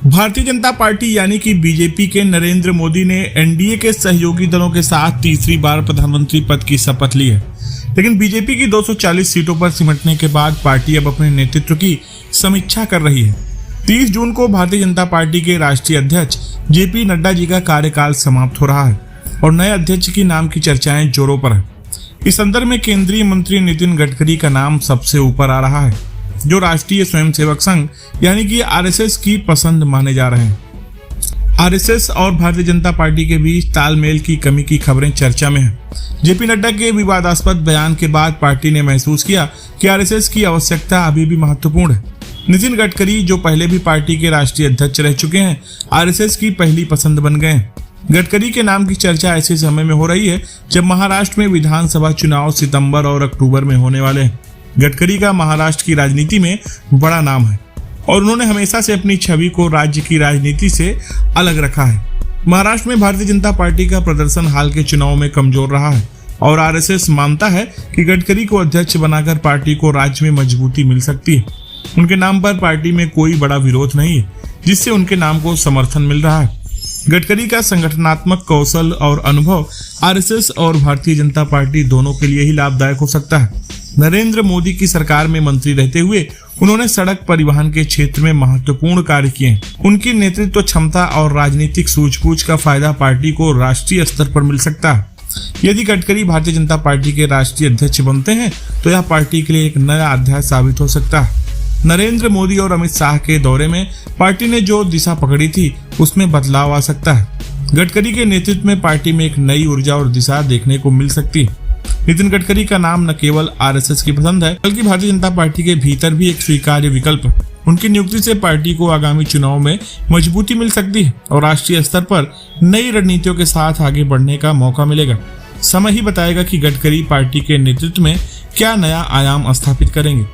Bharatiya Janata party यानी कि BJP के नरेंद्र मोदी ने एनडीए के सहयोगी दलों के साथ तीसरी बार प्रधानमंत्री पद की शपथ ली है। लेकिन बीजेपी की 240 सीटों पर सिमटने के बाद पार्टी अब अपने नेतृत्व की समीक्षा कर रही है। 30 जून को भारतीय जनता पार्टी के राष्ट्रीय अध्यक्ष जेपी नड्डा जी का कार्यकाल समाप्त हो रहा है और नए अध्यक्ष की नाम की चर्चाएं जोरों पर है। इस संदर्भ में केंद्रीय मंत्री नितिन गडकरी का नाम सबसे ऊपर आ रहा है, जो राष्ट्रीय स्वयंसेवक संघ यानी कि आरएसएस की पसंद माने जा रहे हैं। आरएसएस और भारतीय जनता पार्टी के बीच तालमेल की कमी की खबरें चर्चा में हैं। जेपी नड्डा के विवादास्पद बयान के बाद पार्टी ने महसूस किया कि आरएसएस की आवश्यकता अभी भी महत्वपूर्ण है। नितिन गडकरी, जो पहले भी पार्टी के राष्ट्रीय अध्यक्ष रह चुके हैं, आरएसएस की पहली पसंद बन गए हैं। गडकरी के नाम की चर्चा ऐसे समय में हो रही है जब महाराष्ट्र में विधानसभा चुनाव सितंबर और अक्टूबर में होने वाले हैं। गडकरी का महाराष्ट्र की राजनीति में बड़ा नाम है और उन्होंने हमेशा से अपनी छवि को राज्य की राजनीति से अलग रखा है। महाराष्ट्र में भारतीय जनता पार्टी का प्रदर्शन हाल के चुनाव में कमजोर रहा है और आरएसएस मानता है कि गडकरी को अध्यक्ष बनाकर पार्टी को राज्य में मजबूती मिल सकती है। उनके नाम पर पार्टी में कोई बड़ा विरोध नहीं है, जिससे उनके नाम को समर्थन मिल रहा है। गडकरी का संगठनात्मक कौशल और अनुभव आरएसएस और भारतीय जनता पार्टी दोनों के लिए ही लाभदायक हो सकता है। नरेंद्र मोदी की सरकार में मंत्री रहते हुए उन्होंने सड़क परिवहन के क्षेत्र में महत्वपूर्ण कार्य किए हैं। उनकी नेतृत्व क्षमता और राजनीतिक सूझबूझ का फायदा पार्टी को राष्ट्रीय स्तर पर मिल सकता है। यदि गडकरी भारतीय जनता पार्टी के राष्ट्रीय अध्यक्ष बनते हैं तो यह पार्टी के लिए एक नया अध्याय साबित हो सकता है। नरेंद्र मोदी और अमित शाह के दौरे में पार्टी ने जो दिशा पकड़ी थी उसमें बदलाव आ सकता है। गडकरी के नेतृत्व में पार्टी में एक नई ऊर्जा और दिशा देखने को मिल सकती है। नितिन गडकरी का नाम न केवल आरएसएस की पसंद है, बल्कि भारतीय जनता पार्टी के भीतर भी एक स्वीकार्य विकल्प है। उनकी नियुक्ति से पार्टी को आगामी चुनाव में मजबूती मिल सकती है और राष्ट्रीय स्तर पर नई रणनीतियों के साथ आगे बढ़ने का मौका मिलेगा। समय ही बताएगा कि गडकरी पार्टी के नेतृत्व में क्या नया आयाम स्थापित करेंगे।